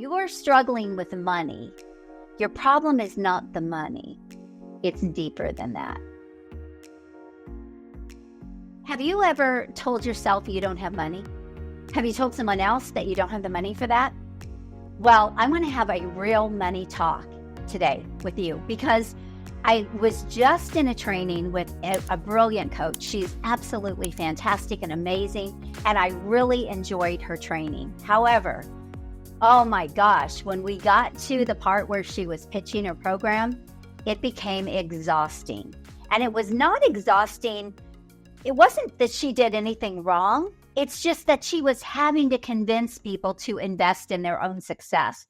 you're struggling with money, your problem is not the money. It's deeper than that. Have you ever told yourself you don't have money? Have you told someone else that you don't have the money for that? Well, I want to have a real money talk today with you because I was just in a training with a brilliant coach. She's absolutely fantastic and amazing, and I really enjoyed her training. However, oh my gosh, when we got to the part where she was pitching her program, it became exhausting. And it was not exhausting. It wasn't that she did anything wrong. It's just that she was having to convince people to invest in their own success.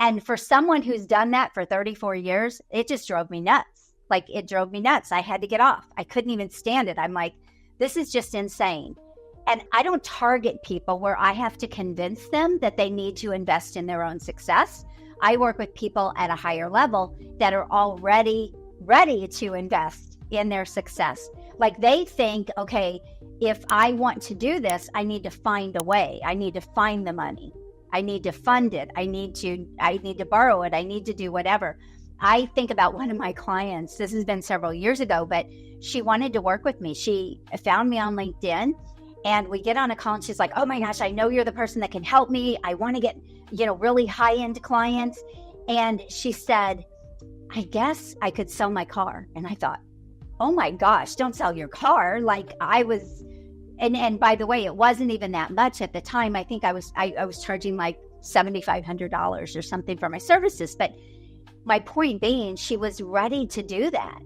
And for someone who's done that for 34 years, it just drove me nuts. Like, it drove me nuts. I had to get off. I couldn't even stand it. I'm like, this is just insane. And I don't target people where I have to convince them that they need to invest in their own success. I work with people at a higher level that are already ready to invest in their success. Like, they think, okay, if I want to do this, I need to find a way. I need to find the money. I need to fund it. I need to borrow it. I need to do whatever. I think about one of my clients. This has been several years ago, but she wanted to work with me. She found me on LinkedIn, and we get on a call, and she's like, oh my gosh, I know you're the person that can help me. I want to get, really high-end clients. And she said, I guess I could sell my car. And I thought, oh my gosh, don't sell your car. Like, I was, and by the way, it wasn't even that much at the time. I think I was charging like $7,500 or something for my services. But my point being, she was ready to do that.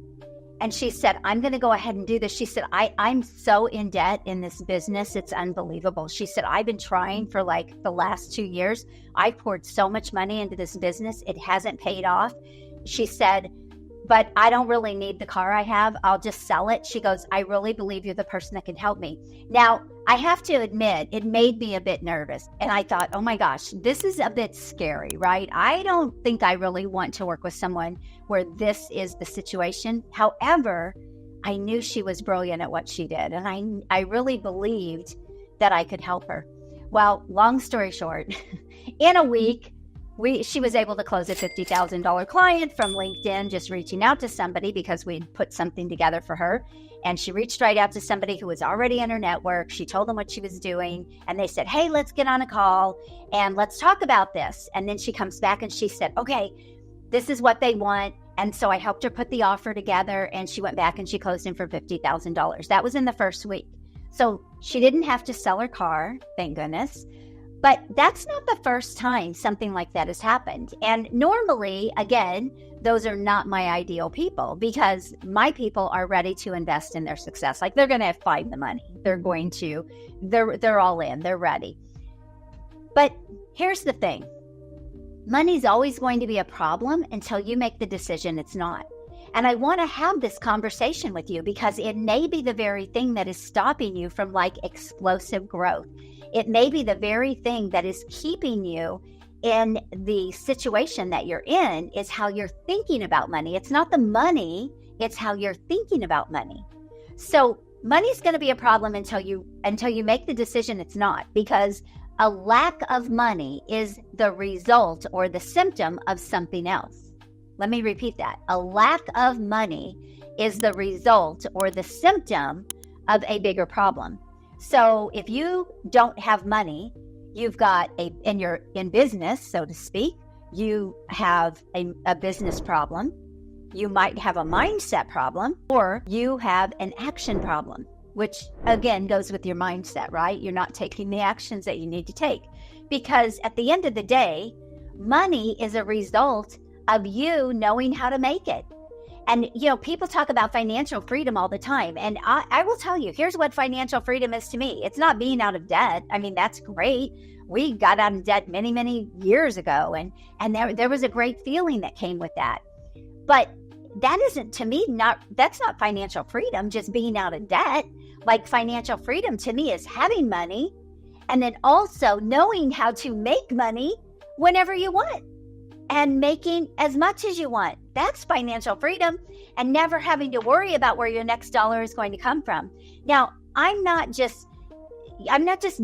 And she said, I'm going to go ahead and do this. She said, I'm so in debt in this business. It's unbelievable. She said, I've been trying for like the last 2 years. I poured so much money into this business. It hasn't paid off. She said, but I don't really need the car I have. I'll just sell it. She goes, I really believe you're the person that can help me. Now, I have to admit, it made me a bit nervous. And I thought, oh my gosh, this is a bit scary, right? I don't think I really want to work with someone where this is the situation. However, I knew she was brilliant at what she did. And I really believed that I could help her. Well, long story short, in a week, she was able to close a $50,000 client from LinkedIn, just reaching out to somebody because we'd put something together for her. And she reached right out to somebody who was already in her network. She told them what she was doing. And they said, hey, let's get on a call and let's talk about this. And then she comes back and she said, okay, this is what they want. And so I helped her put the offer together, and she went back and she closed in for $50,000. That was in the first week. So she didn't have to sell her car, thank goodness. But that's not the first time something like that has happened. And normally, again, those are not my ideal people, because my people are ready to invest in their success. Like, they're going to find the money. They're all in. They're ready. But here's the thing. Money's always going to be a problem until you make the decision it's not. And I want to have this conversation with you because it may be the very thing that is stopping you from like explosive growth. It may be the very thing that is keeping you in the situation that you're in, is how you're thinking about money. It's not the money, it's how you're thinking about money. So money's going to be a problem until you make the decision it's not, because a lack of money is the result or the symptom of something else. Let me repeat that. A lack of money is the result or the symptom of a bigger problem. So if you don't have money, you've got you're in business, so to speak, you have a business problem, you might have a mindset problem, or you have an action problem, which again goes with your mindset, right? You're not taking the actions that you need to take, because at the end of the day, money is a result of you knowing how to make it. And, people talk about financial freedom all the time. And I will tell you, here's what financial freedom is to me. It's not being out of debt. I mean, that's great. We got out of debt many, many years ago. And there was a great feeling that came with that. But that isn't, to me, that's not financial freedom, just being out of debt. Like, financial freedom to me is having money and then also knowing how to make money whenever you want and making as much as you want. That's financial freedom, and never having to worry about where your next dollar is going to come from. Now, I'm not just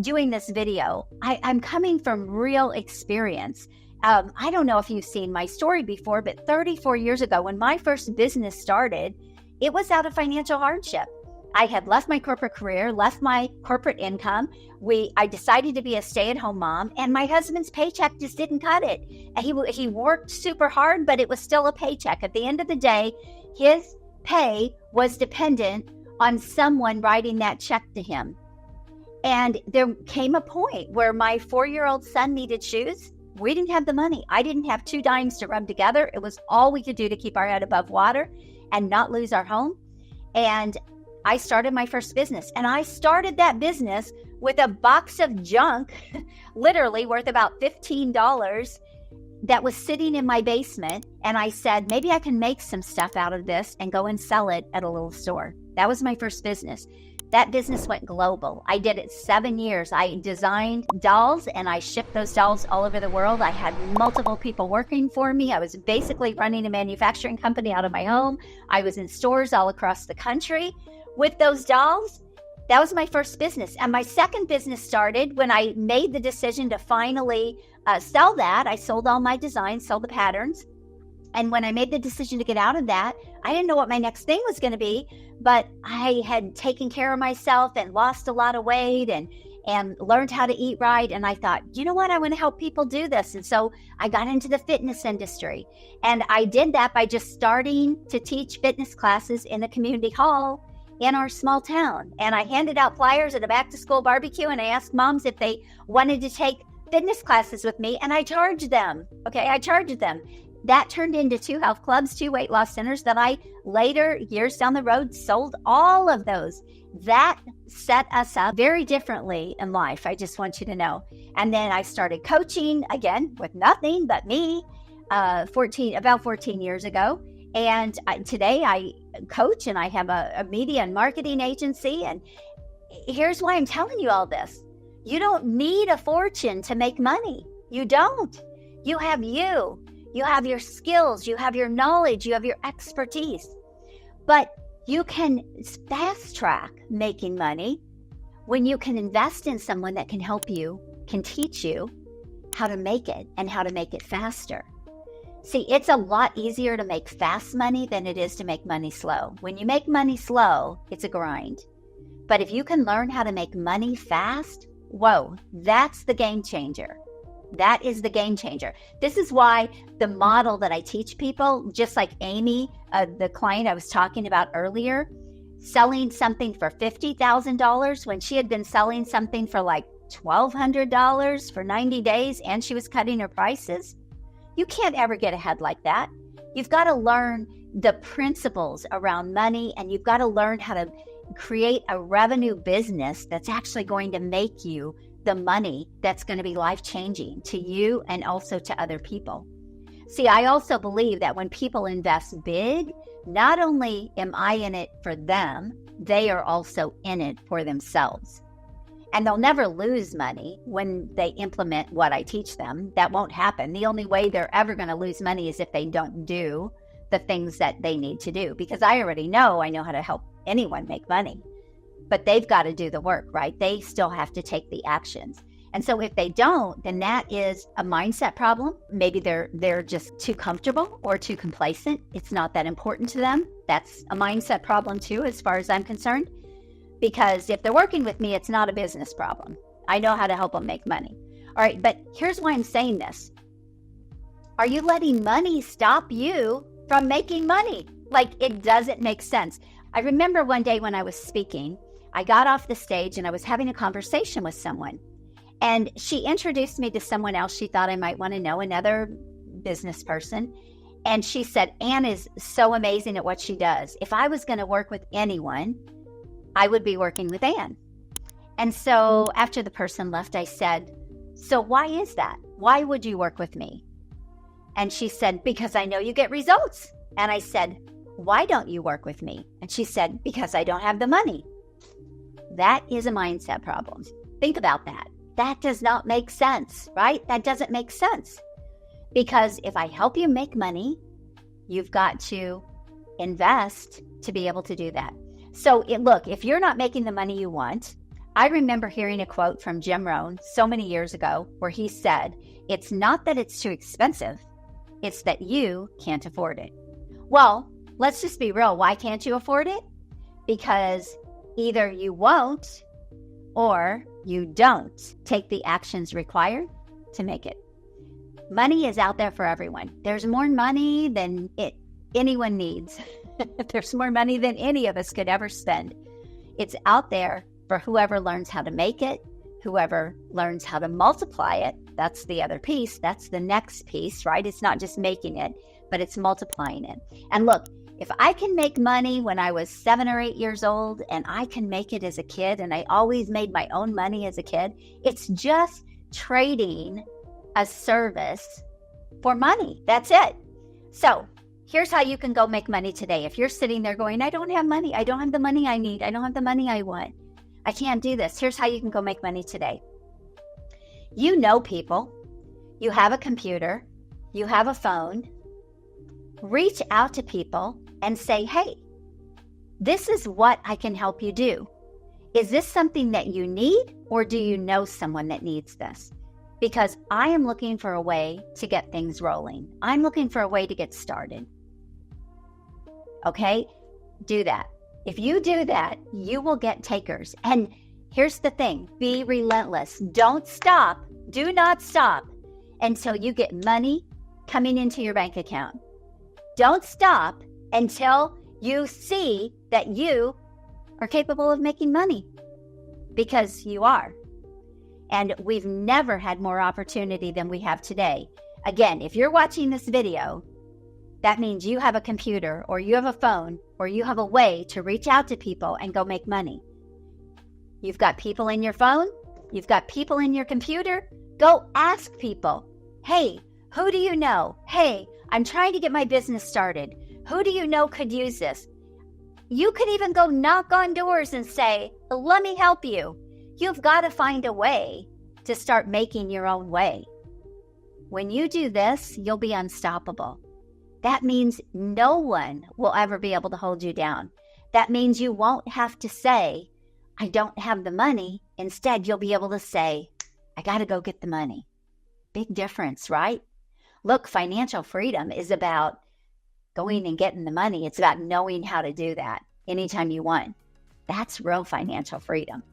doing this video. I'm coming from real experience. I don't know if you've seen my story before, but 34 years ago, when my first business started, it was out of financial hardship. I had left my corporate career, left my corporate income. I decided to be a stay-at-home mom, and my husband's paycheck just didn't cut it. He worked super hard, but it was still a paycheck. At the end of the day, his pay was dependent on someone writing that check to him. And there came a point where my 4-year-old son needed shoes. We didn't have the money. I didn't have 2 dimes to rub together. It was all we could do to keep our head above water and not lose our home. And I started my first business, and I started that business with a box of junk, literally worth about $15, that was sitting in my basement. And I said, maybe I can make some stuff out of this and go and sell it at a little store. That was my first business. That business went global. I did it 7 years. I designed dolls and I shipped those dolls all over the world. I had multiple people working for me. I was basically running a manufacturing company out of my home. I was in stores all across the country with those dolls. That was my first business. And my second business started when I made the decision to finally sell that. I sold all my designs, sold the patterns. And when I made the decision to get out of that, I didn't know what my next thing was going to be, but I had taken care of myself and lost a lot of weight and learned how to eat right. And I thought, you know what? I want to help people do this. And so I got into the fitness industry. And I did that by just starting to teach fitness classes in a community hall in our small town. And I handed out flyers at a back to school barbecue, and I asked moms if they wanted to take fitness classes with me, and I charged them. Okay, I charged them. That turned into 2 health clubs, 2 weight loss centers that I later, years down the road, sold all of those. That set us up very differently in life. I just want you to know. And then I started coaching again with nothing but me about 14 years ago. And today I coach and I have a media and marketing agency. And here's why I'm telling you all this. You don't need a fortune to make money. You don't. You have you. You have your skills. You have your knowledge. You have your expertise. But you can fast track making money when you can invest in someone that can help you, can teach you how to make it and how to make it faster. See, it's a lot easier to make fast money than it is to make money slow. When you make money slow, it's a grind. But if you can learn how to make money fast, whoa, that's the game changer. That is the game changer. This is why the model that I teach people, just like Amy, the client I was talking about earlier, selling something for $50,000 when she had been selling something for like $1,200 for 90 days and she was cutting her prices. You can't ever get ahead like that. You've got to learn the principles around money, and you've got to learn how to create a revenue business that's actually going to make you the money that's going to be life-changing to you and also to other people. See, I also believe that when people invest big, not only am I in it for them, they are also in it for themselves. And they'll never lose money when they implement what I teach them. That won't happen. The only way they're ever going to lose money is if they don't do the things that they need to do. Because I know how to help anyone make money. But they've got to do the work, right? They still have to take the actions. And so if they don't, then that is a mindset problem. Maybe they're just too comfortable or too complacent. It's not that important to them. That's a mindset problem too, as far as I'm concerned. Because if they're working with me, it's not a business problem. I know how to help them make money. All right, but here's why I'm saying this. Are you letting money stop you from making money? Like, it doesn't make sense. I remember one day when I was speaking, I got off the stage and I was having a conversation with someone. And she introduced me to someone else she thought I might want to know, another business person. And she said, Ann is so amazing at what she does. If I was going to work with anyone, I would be working with Ann. And so after the person left, I said, so why is that? Why would you work with me? And she said, because I know you get results. And I said, why don't you work with me? And she said, because I don't have the money. That is a mindset problem. Think about that. That does not make sense, right? That doesn't make sense. Because if I help you make money, you've got to invest to be able to do that. So look, if you're not making the money you want, I remember hearing a quote from Jim Rohn so many years ago where he said, "It's not that it's too expensive, it's that you can't afford it." Well, let's just be real. Why can't you afford it? Because either you won't or you don't take the actions required to make it. Money is out there for everyone. There's more money than anyone needs. There's more money than any of us could ever spend. It's out there for whoever learns how to make it, whoever learns how to multiply it. That's the other piece. That's the next piece, right? It's not just making it, but it's multiplying it. And look, if I can make money when I was 7 or 8 years old, and I can make it as a kid, and I always made my own money as a kid, it's just trading a service for money. That's it. So here's how you can go make money today. If you're sitting there going, I don't have money, I don't have the money I need, I don't have the money I want, I can't do this. Here's how you can go make money today. You know people, you have a computer, you have a phone. Reach out to people and say, hey, this is what I can help you do. Is this something that you need, or do you know someone that needs this? Because I am looking for a way to get things rolling. I'm looking for a way to get started. Okay? Do that. If you do that, you will get takers. And here's the thing, be relentless. Don't stop. Do not stop until you get money coming into your bank account. Don't stop until you see that you are capable of making money, because you are. And we've never had more opportunity than we have today. Again, if you're watching this video, that means you have a computer, or you have a phone, or you have a way to reach out to people and go make money. You've got people in your phone. You've got people in your computer. Go ask people, hey, who do you know? Hey, I'm trying to get my business started. Who do you know could use this? You could even go knock on doors and say, let me help you. You've got to find a way to start making your own way. When you do this, you'll be unstoppable. That means no one will ever be able to hold you down. That means you won't have to say, I don't have the money. Instead, you'll be able to say, I got to go get the money. Big difference, right? Look, financial freedom is about going and getting the money. It's about knowing how to do that anytime you want. That's real financial freedom.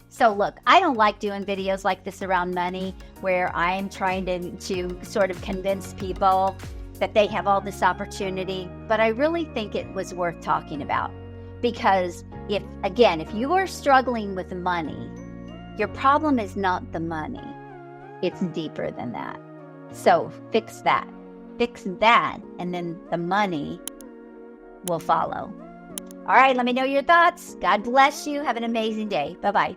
So look, I don't like doing videos like this around money where I'm trying to sort of convince people that they have all this opportunity, but I really think it was worth talking about. Because if you are struggling with money, your problem is not the money. It's deeper than that. So fix that, and then the money will follow. All right, let me know your thoughts. God bless you. Have an amazing day. Bye-bye.